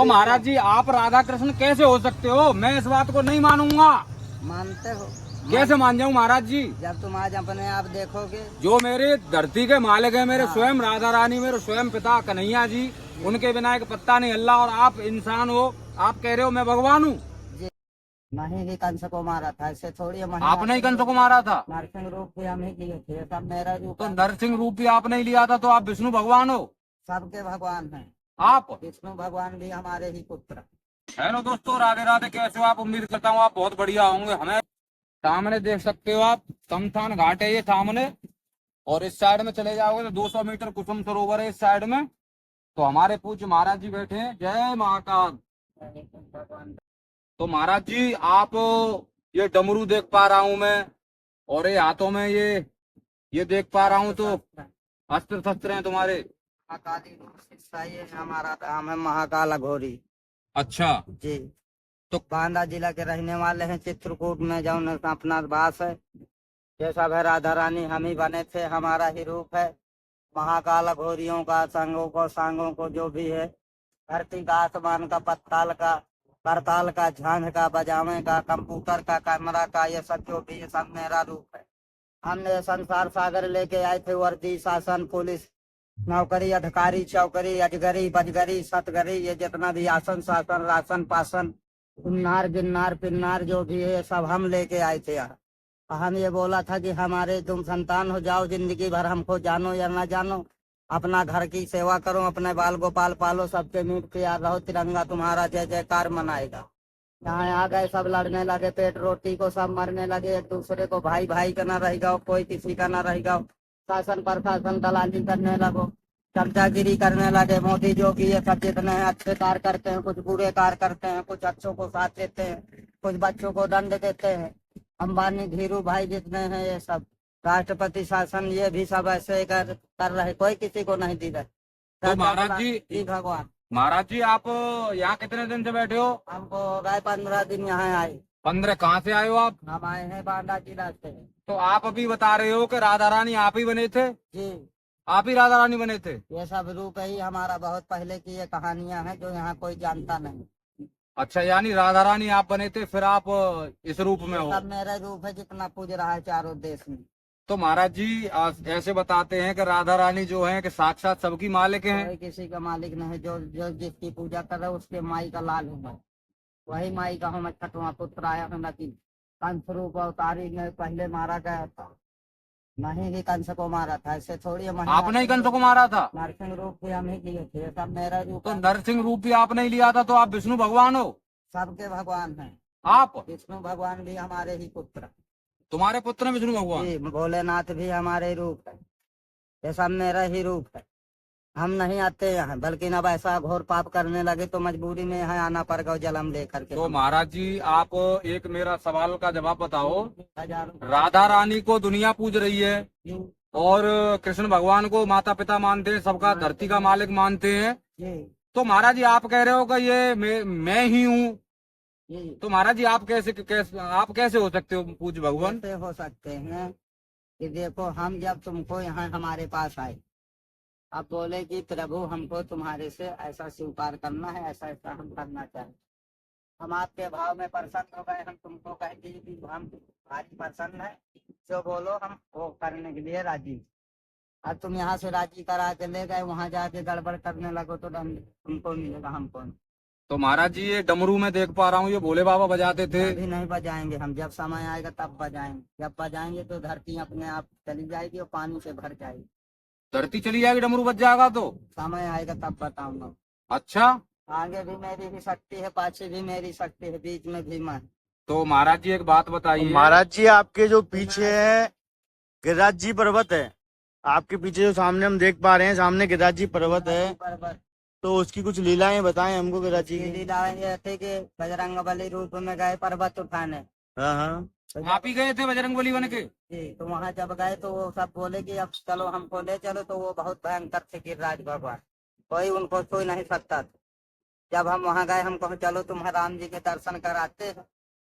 तो महाराज जी आप राधा कृष्ण कैसे हो सकते हो? मैं इस बात को नहीं मानूंगा। मानते हो? कैसे मान जाऊं महाराज जी? जब तुम आज अपने आप देखोगे। जो मेरे धरती के मालिक है, मेरे हाँ। स्वयं राधा रानी, मेरे स्वयं पिता कन्हैया जी, उनके बिना एक पत्ता नहीं हिला। और आप इंसान हो, आप कह रहे हो मैं भगवान हूँ। नहीं ही कंस को मारा था, ऐसे थोड़ी आपने ही कंस को मारा था। नरसिंह रूप भी हम ही लिए थे, सब मेरा रूप तो है। नरसिंह रूप भी आपने ही लिया था, तो आप विष्णु भगवान हो। सबके भगवान हैं। आप विष्णु भगवान भी हमारे ही पुत्र। हेलो दोस्तों, राधे राधे। कैसे हो आप? उम्मीद करता हूँ आप बहुत बढ़िया होंगे। हमें सामने देख सकते हो आप, तमथान घाट है ये सामने, और इस साइड में चले जाओगे तो 200 मीटर कुसुम सरोवर है इस साइड में। तो हमारे पूज्य महाराज जी बैठे हैं। जय महाकाल। तो महाराज जी आप, ये डमरू देख पा रहा हूँ मैं, और ये हाथों में ये देख पा रहा हूँ। तो अस्त्र शस्त्र हैं तुम्हारे। महाकाली रूप शिक्षा, ये हमारा नाम है महाकाल अघोरी। अच्छा। जी। तो बांदा जिला के रहने वाले हैं, चित्रकूट में जो अपना वास है। ये सब है राधा रानी, हम ही बने थे, हमारा ही रूप है। महाकाल घोरियों का, सांगों को जो भी है, धरती का, आसमान का, पत्ताल का, करताल का, झांझ का, बजावे का, कंप्यूटर का, कैमरा का, ये सब जो भी है सब मेरा रूप है। हमने संसार सागर लेके आए थे, वर्दी, शासन, पुलिस, नौकरी, अधिकारी, चौकरी, अजगरी, बजगरी, सतगरी, ये जितना भी आसन, शासन, राशन, पासन, उन्नार, गिन्नार, पिन्नार जो भी है सब हम लेके आए थे यहाँ। हम ये बोला था कि हमारे तुम संतान हो जाओ, जिंदगी भर हमको जानो या ना जानो, अपना घर की सेवा करो, अपने बाल गोपाल पालो, सबके मीट प्यार रहो, तिरंगा तुम्हारा जय जयकार मनाएगा। यहाँ आ गए सब लड़ने लगे, पेट रोटी को सब मरने लगे, एक दूसरे को भाई भाई का ना रहेगा, कोई किसी का ना रहेगा। शासन प्रशासन दलाली करने लगो, चमचागिरी करने लगे। मोदी जोगी ये सब जितने हैं अच्छे कार्य करते हैं, कुछ बुरे कार्य करते हैं, कुछ अच्छों को साथ देते हैं, कुछ बच्चों को दंड देते हैं। अंबानी, धीरू भाई जितने हैं ये सब, राष्ट्रपति शासन, ये भी सब ऐसे कर रहे, कोई किसी को नहीं दी रहे। तो महाराज जी भगवान। महाराज जी आप यहाँ कितने दिन से बैठे हो? हमको हो गए 15 दिन यहाँ आए। 15? कहाँ से आए हो आप? हम आए हैं बांदा जिला से। तो आप अभी बता रहे हो कि राधा रानी आप ही बने थे? जी। आप ही राधा रानी बने थे? ये सब रूप ही हमारा, बहुत पहले की ये कहानियां हैं जो यहाँ कोई जानता नहीं। अच्छा, यानी राधा रानी आप बने थे, फिर आप इस रूप में हो। सब मेरा रूप है, जितना पूज रहा है चारों देश में। तो महाराज जी ऐसे बताते हैं कि राधा रानी जो है कि साक्षात सबकी मालिक हैं। कोई किसी का मालिक नहीं, जो जो जिसकी पूजा कर रहे हो उसके माई का लाल हूँ मैं, वही माई का हूँ मैं। छठवां पुत्र आया हूँ, लेकिन कंस रूप अवतारी में पहले मारा गया था। नहीं ही कंस को मारा था, ऐसे थोड़ी। आपने ही कंस को मारा था? नरसिंह रूप भी हम ही लिए थे, सब मेरा रूप तो है। नरसिंह रूप भी आपने ही लिया था, तो आप विष्णु भगवान हो। सबके भगवान हैं। आप विष्णु भगवान भी हमारे ही पुत्र। तुम्हारे पुत्र हैं विष्णु भगवान? जी, भोलेनाथ भी हमारे रूप है, ये सब मेरा ही रूप है। हम नहीं आते यहाँ, बल्कि अब ऐसा घोर पाप करने लगे तो मजबूरी में यहाँ आना पड़ गया जन्म लेकर के। तो महाराज जी आप एक मेरा सवाल का जवाब बताओ। हजारों राधा रानी को दुनिया पूज रही है, और कृष्ण भगवान को माता पिता मानते हैं, सबका धरती का मालिक मानते हैं। जी। तो महाराज जी आप कह रहे हो कि ये मैं ही हूँ। जी। तो महाराज जी आप आप कैसे हो सकते हो पूज्य भगवान? कैसे हो सकते हैं कि देखो, हम जब तुमको यहाँ हमारे पास आए, अब बोले कि प्रभु हमको तुम्हारे से ऐसा स्वीकार करना है, ऐसा ऐसा हम करना चाहें। हम आपके भाव में प्रसन्न हो गए, हम तुमको कह दिए कि हम तुम्हारी प्रसन्न है, जो बोलो हम वो करने के लिए राजी। अब तुम यहाँ से राजी करा के ले गए, वहाँ जाके गड़बड़ करने लगो तो दंड तुमको मिलेगा, हमको नहीं। तो महाराज जी ये डमरू में देख पा रहा हूँ, ये भोले बाबा बजाते थे। अभी नहीं बजाएंगे हम, जब समय आएगा तब बजाएंगे। जब बजाएंगे तो धरती अपने आप चली जाएगी और पानी से भर जाएगी। धरती चली जाएगी डमरू बज जाएगा तो? समय आएगा तब बताऊंगा। अच्छा। आगे भी मेरी भी शक्ति है, पाछे भी मेरी शक्ति है, बीच में भी मैं। तो महाराज जी एक बात बताइए। महाराज जी आपके जो पीछे है गिरिराज जी पर्वत है, आपके पीछे जो सामने हम देख पा रहे हैं, सामने गिरिराज जी पर्वत है, पर्वत। तो उसकी कुछ लीलाएं बताएं हमको गिरिराज जी की। लीलाएं ये थे कि बजरंग बली रूप में गए पर्वत उठाने। हाँ हाँ। तो आप ही गए थे बजरंग बली बन के? जी, तो वहाँ जब गए तो वो सब बोले कि अब चलो हमको ले चलो, तो वो बहुत भयंकर थे गिरिराज भगवान, कोई उनको छू नहीं सकता था। जब हम वहाँ गए, हम कहो चलो तुम राम जी के दर्शन कराते हैं,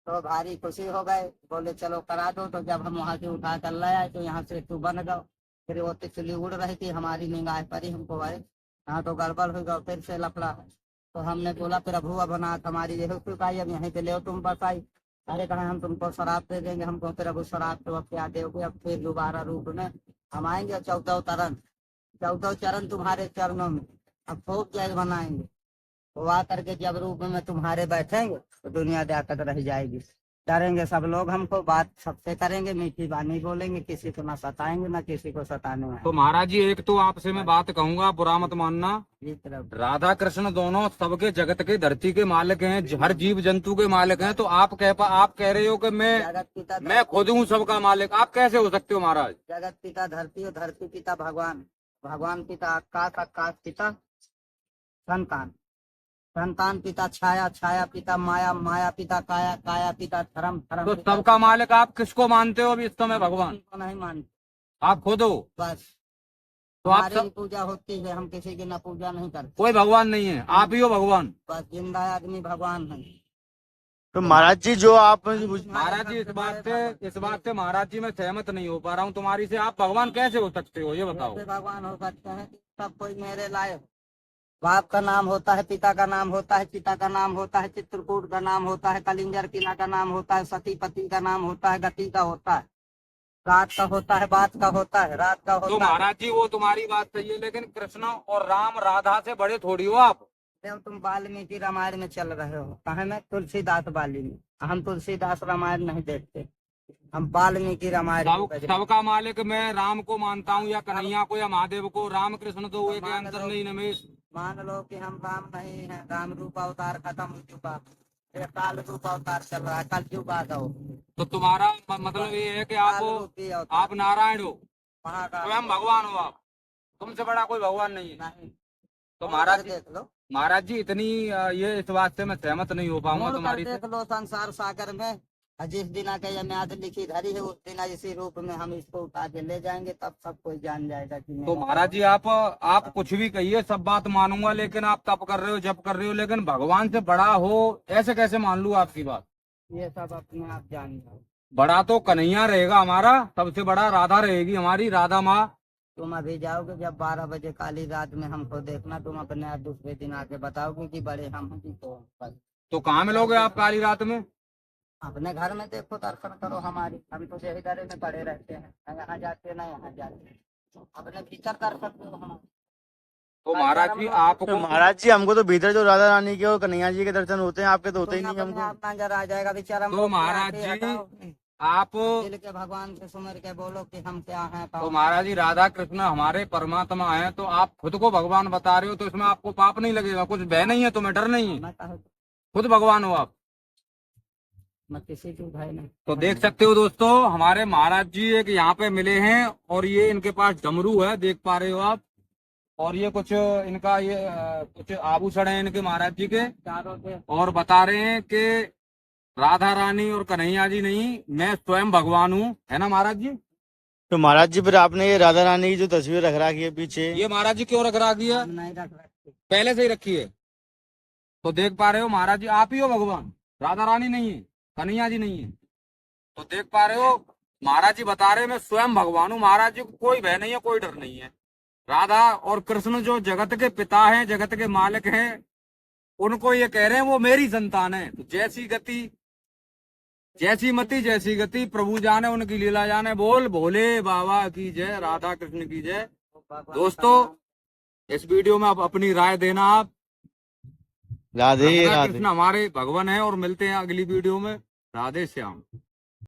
तो भारी खुशी हो गए, बोले चलो करा दो। तो जब हम वहाँ से उठा कर ले आए तो यहाँ से तू बन गए, फिर वो तितली उड़ रही थी, हमारी निगाह पर ही हमको आए, यहाँ तो गड़बड़ हो गया, फिर से लफड़ा है। तो हमने बोला प्रभु अब अनाथ हमारी यही चुकाई, अब यहीं पे ले तुम बसाई। अरे कहा हम तुमको शराब दे देंगे, हमको प्रभु शराब तो अब क्या दोगे, अब फिर दोबारा रूप में हम आएंगे 14 चरण तुम्हारे चरणों में, अब खूब जय बनाएंगे। वो आ करके जब रूप में तुम्हारे बैठेंगे तो दुनिया देखत रह जाएगी। डरेंगे सब लोग, हमको बात सबसे करेंगे, मीठी बानी बोलेंगे, किसी को ना सताएंगे ना किसी को सताने में। तो महाराज जी एक तो आपसे मैं बात कहूंगा, बुरा मत मानना। जी प्रभु। राधा कृष्ण दोनों सबके जगत के धरती के मालिक हैं, हर जीव जंतु के मालिक हैं। तो आप कह रहे हो कि जगत पिता मैं खुद हूँ सबका मालिक, आप कैसे हो सकते हो महाराज? जगत पिता धरती और धरती पिता भगवान, भगवान पिता आकाश, आकाश पिता संतान, संतान पिता छाया, छाया पिता माया, माया पिता काया, काया पिता धर्म, धर्म तो पिता सबका मालिक आप किसको मानते हो अभी इस समय? भगवान को नहीं मानते, आप खुद हो। बस तो आप हमारी सब ही पूजा होती है, हम किसी की ना पूजा नहीं करते। कोई भगवान नहीं है, आप ही हो भगवान। बस जिंदा आदमी भगवान है। तो महाराज जी जो आप महाराज जी इस बात से महाराज जी मैं सहमत नहीं हो पा रहा हूँ तुम्हारी से। आप भगवान कैसे हो सकते हो ये बताओ? कैसे भगवान हो सकते हैं? सब कोई मेरे लायक, बाप का नाम होता है, पिता का नाम होता है, चिता का नाम होता है, चित्रकूट का नाम होता है, कलिंजर किला का नाम होता है, सतीपति का नाम होता है, गति का होता है, रात का होता है, बात का होता है, रात का तो होता है। महाराज जी वो तुम्हारी बात सही है, लेकिन कृष्ण और राम राधा से बड़े थोड़ी हो आप। जब तुम वाल्मीकि रामायण में चल रहे हो, कहे मैं तुलसीदास वाल्मीकि, हम तुलसीदास रामायण नहीं देखते, हम वाल्मीकि रामायण सबका मालिक मैं राम को मानता हूँ, या कन्हैया को, या महादेव को। राम कृष्ण तो एक अंतर नहीं नमेश। मान लो कि हम राम नहीं है, राम रूप अवतार खत्म हो चुका, ये काल रूप अवतार चल रहा है, कल युग आ जाओ। तो तुम्हारा मतलब ये है कि आप नारायण हो, स्वयं भगवान हो आप, तुमसे बड़ा कोई भगवान नहीं है। नहीं तो महाराज जी, देख लो, महाराज जी इतनी ये इस बात से मैं सहमत नहीं हो पाऊंगा तुम्हारी से। देख लो संसार सागर में जिस दिन के ये म्याद लिखी धरी है, उस दिन इसी रूप में हम इसको उठा के ले जाएंगे, तब सब कोई जान जाएगा कि तो महाराज जी आप कुछ भी कहिए, सब बात मानूंगा, लेकिन आप तप कर रहे हो, जप कर रहे हो, लेकिन भगवान से बड़ा हो ऐसे कैसे मान लूं आपकी बात? ये सब अपने आप जान जाओ। बड़ा तो कन्हैया रहेगा हमारा, सबसे बड़ा राधा रहेगी हमारी, राधा माँ। तुम अभी जाओगे जब 12 बजे काली रात में हमको देखना, तुम अपने आप दूसरे दिन आके बताओगे कि बड़े हम हैं कि तो कहाँ मिलोगे आप काली रात में? अपने घर में देखो, दर्शन करो हमारी, हम तो यही घर में पड़े रहते हैं, न यहाँ जाते ना यहाँ जाते, अपने भीतर कर सकते हो हमारे। तो महाराज जी आपको तो महाराज जी हमको तो भीतर जो राधा रानी के और कन्हैया जी के दर्शन होते हैं, आपके तो होते ही नहीं हमको। अपना जरा आ जाएगा बेचारा। तो महाराज जी आप दिल के भगवान से सुमर के बोलो कि हम क्या हैं। तो महाराज जी राधा कृष्ण हमारे परमात्मा हैं, तो आप खुद को भगवान बता रहे हो, तो इसमें आपको पाप नहीं लगेगा? कुछ भय नहीं है तुम्हें, डर नहीं है? मैं कहूँ खुद भगवान हो आप, मैं किसी की भाई नहीं। तो देख सकते हो दोस्तों, हमारे महाराज जी एक यहाँ पे मिले हैं, और ये इनके पास डमरू है, देख पा रहे हो आप, और ये कुछ इनका ये कुछ आभूषण है इनके महाराज जी के, चारों से और बता रहे हैं कि राधा रानी और कन्हैया जी नहीं, मैं स्वयं भगवान हूँ, है ना महाराज जी? तो महाराज जी फिर आपने ये राधा रानी की जो तस्वीर रख रखी है पीछे, ये महाराज जी क्यों रख रखी है? हम नहीं रख रखते, पहले से ही रखी है। तो देख पा रहे हो महाराज जी, आप ही हो भगवान, राधा रानी नहीं है, कन्हैया जी नहीं है। तो देख पा रहे हो महाराज जी बता रहे हैं मैं स्वयं भगवान हूँ। महाराज जी को कोई भय नहीं है, कोई डर नहीं है। राधा और कृष्ण जो जगत के पिता हैं, जगत के मालिक हैं, उनको ये कह रहे हैं वो मेरी संतान है। तो जैसी गति जैसी मति जैसी गति, प्रभु जाने उनकी लीला जाने। बोल भोले बाबा की जय, राधा कृष्ण की जय। दोस्तों इस वीडियो में आप अपनी राय देना। आप राधे राधा राधे। कृष्ण हमारे भगवान है, और मिलते हैं अगली वीडियो में। राधे श्याम।